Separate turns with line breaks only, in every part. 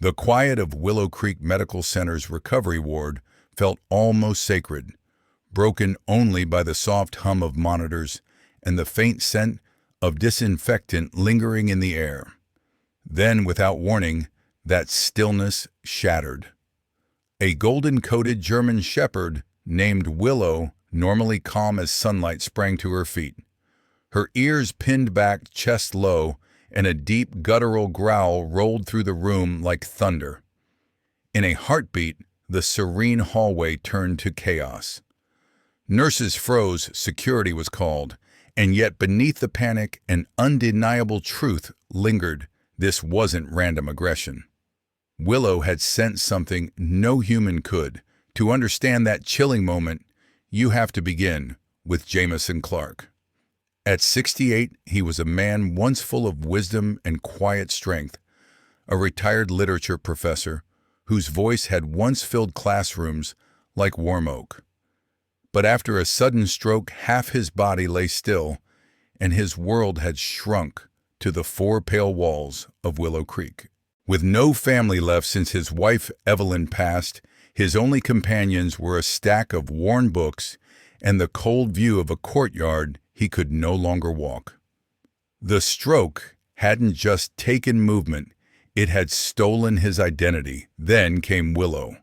The quiet of Willow Creek Medical Center's recovery ward felt almost sacred, broken only by the soft hum of monitors and the faint scent of disinfectant lingering in the air. Then, without warning, that stillness shattered. A golden-coated German shepherd named Willow, normally calm as sunlight, sprang to her feet. Her ears pinned back, chest low, and a deep guttural growl rolled through the room like thunder. In a heartbeat, the serene hallway turned to chaos. Nurses froze, security was called, and yet beneath the panic, an undeniable truth lingered. This wasn't random aggression. Willow had sensed something no human could. To understand that chilling moment, you have to begin with Jameson Clark. At 68, he was a man once full of wisdom and quiet strength, a retired literature professor whose voice had once filled classrooms like warm oak. But after a sudden stroke, half his body lay still, and his world had shrunk to the four pale walls of Willow Creek. With no family left since his wife Evelyn passed, his only companions were a stack of worn books and the cold view of a courtyard he could no longer walk. The stroke hadn't just taken movement, it had stolen his identity. Then came Willow,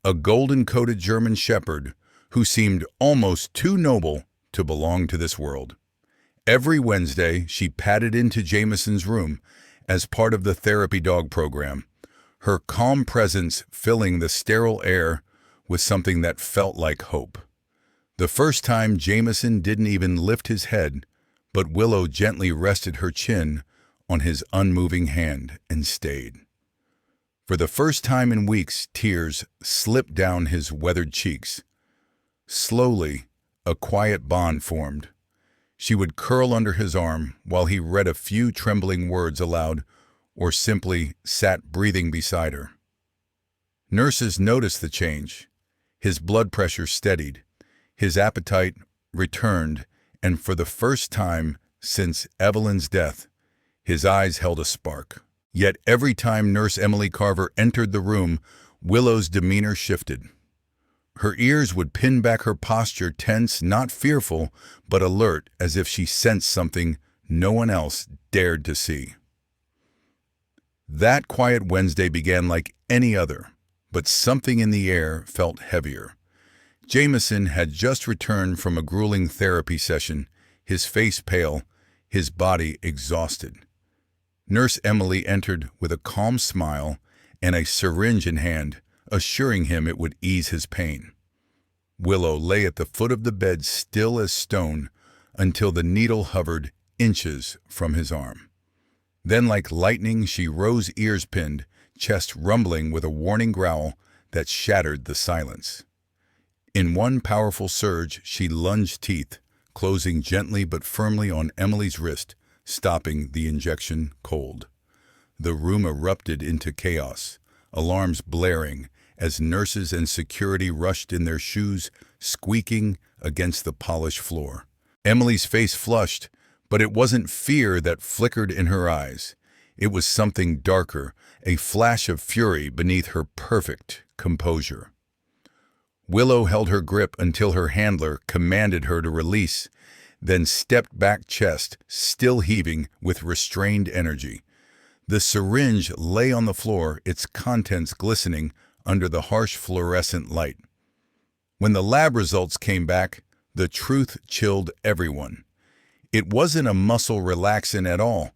a golden-coated German shepherd who seemed almost too noble to belong to this world. Every Wednesday, she padded into Jameson's room as part of the therapy dog program, her calm presence filling the sterile air with something that felt like hope. The first time, Jameson didn't even lift his head, but Willow gently rested her chin on his unmoving hand and stayed. For the first time in weeks, tears slipped down his weathered cheeks. Slowly, a quiet bond formed. She would curl under his arm while he read a few trembling words aloud or simply sat breathing beside her. Nurses noticed the change. His blood pressure steadied, his appetite returned, and for the first time since Evelyn's death, his eyes held a spark. Yet every time Nurse Emily Carver entered the room, Willow's demeanor shifted. Her ears would pin back, her posture tense, not fearful, but alert, as if she sensed something no one else dared to see. That quiet Wednesday began like any other, but something in the air felt heavier. Jameson had just returned from a grueling therapy session, his face pale, his body exhausted. Nurse Emily entered with a calm smile and a syringe in hand, assuring him it would ease his pain. Willow lay at the foot of the bed, still as stone, until the needle hovered inches from his arm. Then, like lightning, she rose, ears pinned, chest rumbling with a warning growl that shattered the silence. In one powerful surge, she lunged, teeth closing gently but firmly on Emily's wrist, stopping the injection cold. The room erupted into chaos, alarms blaring as nurses and security rushed in their shoes, squeaking against the polished floor. Emily's face flushed, but it wasn't fear that flickered in her eyes. It was something darker, a flash of fury beneath her perfect composure. Willow held her grip until her handler commanded her to release, then stepped back, chest still heaving with restrained energy. The syringe lay on the floor, its contents glistening under the harsh fluorescent light. When the lab results came back, the truth chilled everyone. It wasn't a muscle relaxant at all,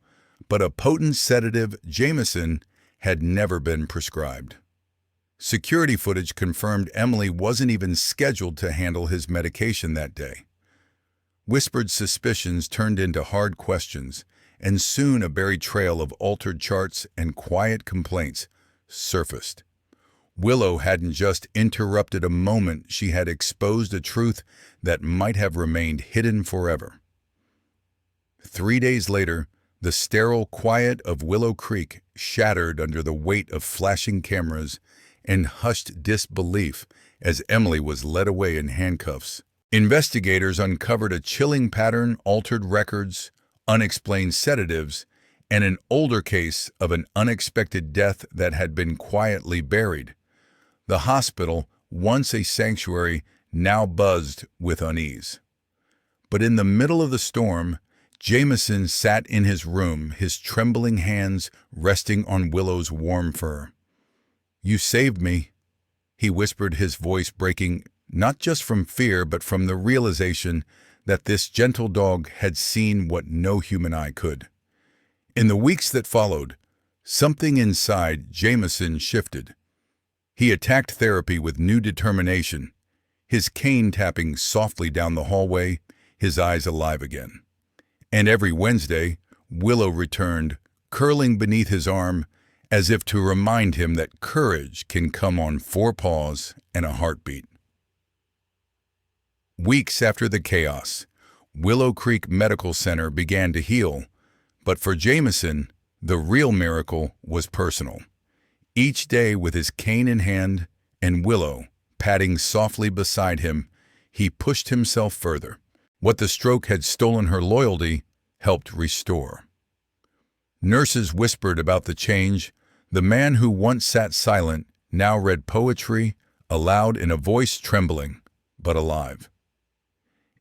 but a potent sedative Jameson had never been prescribed. Security footage confirmed Emily wasn't even scheduled to handle his medication that day. Whispered suspicions turned into hard questions, and soon a buried trail of altered charts and quiet complaints surfaced. Willow hadn't just interrupted a moment, she had exposed a truth that might have remained hidden forever. 3 days later, the sterile quiet of Willow Creek shattered under the weight of flashing cameras and hushed disbelief as Emily was led away in handcuffs. Investigators uncovered a chilling pattern: altered records, unexplained sedatives, and an older case of an unexpected death that had been quietly buried. The hospital, once a sanctuary, now buzzed with unease. But in the middle of the storm, Jameson sat in his room, his trembling hands resting on Willow's warm fur. "You saved me," he whispered, his voice breaking not just from fear but from the realization that this gentle dog had seen what no human eye could. In the weeks that followed, something inside Jameson shifted. He attacked therapy with new determination, his cane tapping softly down the hallway, his eyes alive again. And every Wednesday, Willow returned, curling beneath his arm, as if to remind him that courage can come on 4 paws and a heartbeat. Weeks after the chaos, Willow Creek Medical Center began to heal, but for Jameson, the real miracle was personal. Each day with his cane in hand and Willow padding softly beside him, he pushed himself further. What the stroke had stolen her loyalty helped restore. Nurses whispered about the change. The man who once sat silent now read poetry aloud in a voice trembling but alive.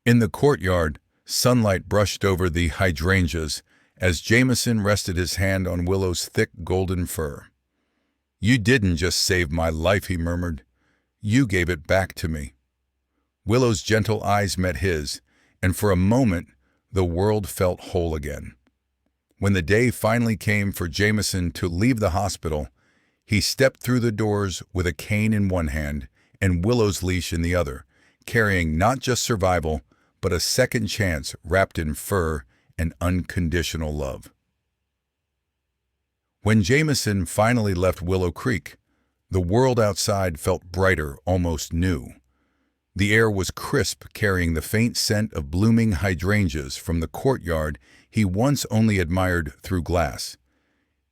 In the courtyard, sunlight brushed over the hydrangeas as Jameson rested his hand on Willow's thick golden fur. "You didn't just save my life," he murmured. "You gave it back to me." Willow's gentle eyes met his, and for a moment the world felt whole again. When the day finally came for Jameson to leave the hospital, he stepped through the doors with a cane in one hand and Willow's leash in the other, carrying not just survival, but a second chance wrapped in fur and unconditional love. When Jameson finally left Willow Creek, the world outside felt brighter, almost new. The air was crisp, carrying the faint scent of blooming hydrangeas from the courtyard he once only admired through glass.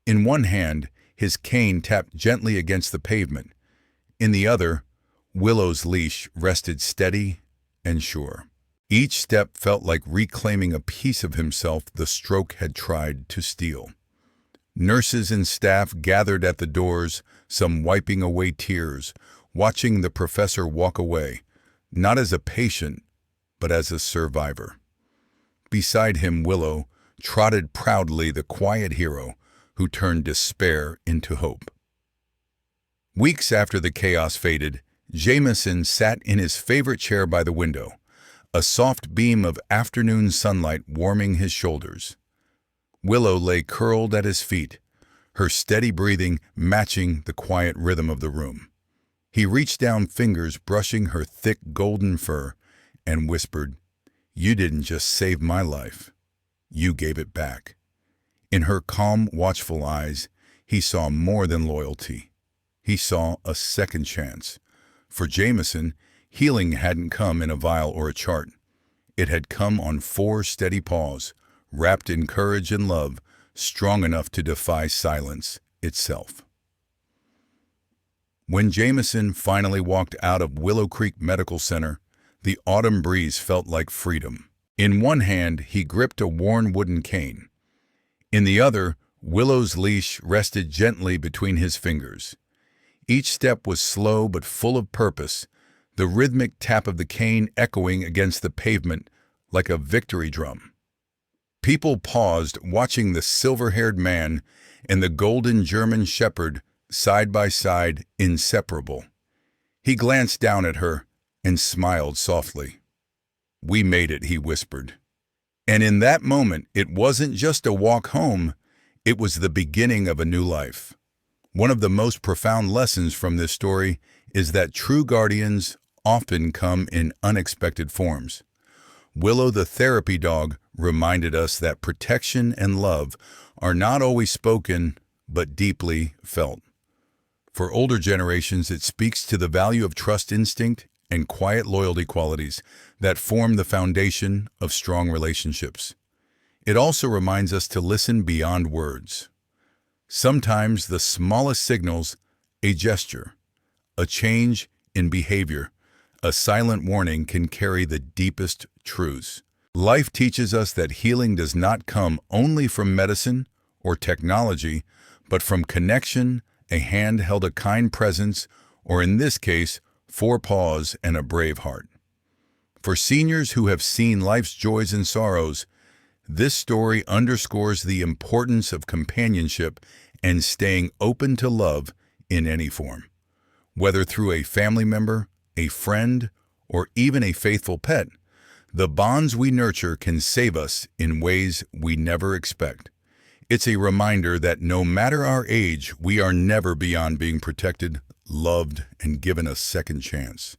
In one hand, his cane tapped gently against the pavement. In the other, Willow's leash rested steady and sure. Each step felt like reclaiming a piece of himself the stroke had tried to steal. Nurses and staff gathered at the doors, some wiping away tears, watching the professor walk away, not as a patient, but as a survivor. Beside him, Willow trotted proudly, the quiet hero who turned despair into hope. Weeks after the chaos faded, Jameson sat in his favorite chair by the window, a soft beam of afternoon sunlight warming his shoulders. Willow lay curled at his feet, her steady breathing matching the quiet rhythm of the room. He reached down, fingers brushing her thick golden fur, and whispered, "You didn't just save my life. You gave it back." In her calm, watchful eyes, he saw more than loyalty. He saw a second chance. For Jameson, healing hadn't come in a vial or a chart. It had come on 4 steady paws, wrapped in courage and love, strong enough to defy silence itself. When Jameson finally walked out of Willow Creek Medical Center, the autumn breeze felt like freedom. In one hand, he gripped a worn wooden cane. In the other, Willow's leash rested gently between his fingers. Each step was slow but full of purpose, the rhythmic tap of the cane echoing against the pavement like a victory drum. People paused, watching the silver-haired man and the golden German shepherd side by side, inseparable. He glanced down at her and smiled softly. "We made it," he whispered. And in that moment, it wasn't just a walk home, it was the beginning of a new life. One of the most profound lessons from this story is that true guardians often come in unexpected forms. Willow the therapy dog reminded us that protection and love are not always spoken, but deeply felt. For older generations, it speaks to the value of trust instinct and quiet loyalty qualities that form the foundation of strong relationships. It also reminds us to listen beyond words. Sometimes the smallest signals, a gesture, a change in behavior, a silent warning, can carry the deepest truths. Life teaches us that healing does not come only from medicine or technology, but from connection, a hand held a kind presence, or in this case, 4 paws and a brave heart. For seniors who have seen life's joys and sorrows, this story underscores the importance of companionship and staying open to love in any form. Whether through a family member, a friend, or even a faithful pet, the bonds we nurture can save us in ways we never expect. It's a reminder that no matter our age, we are never beyond being protected, loved, and given a second chance.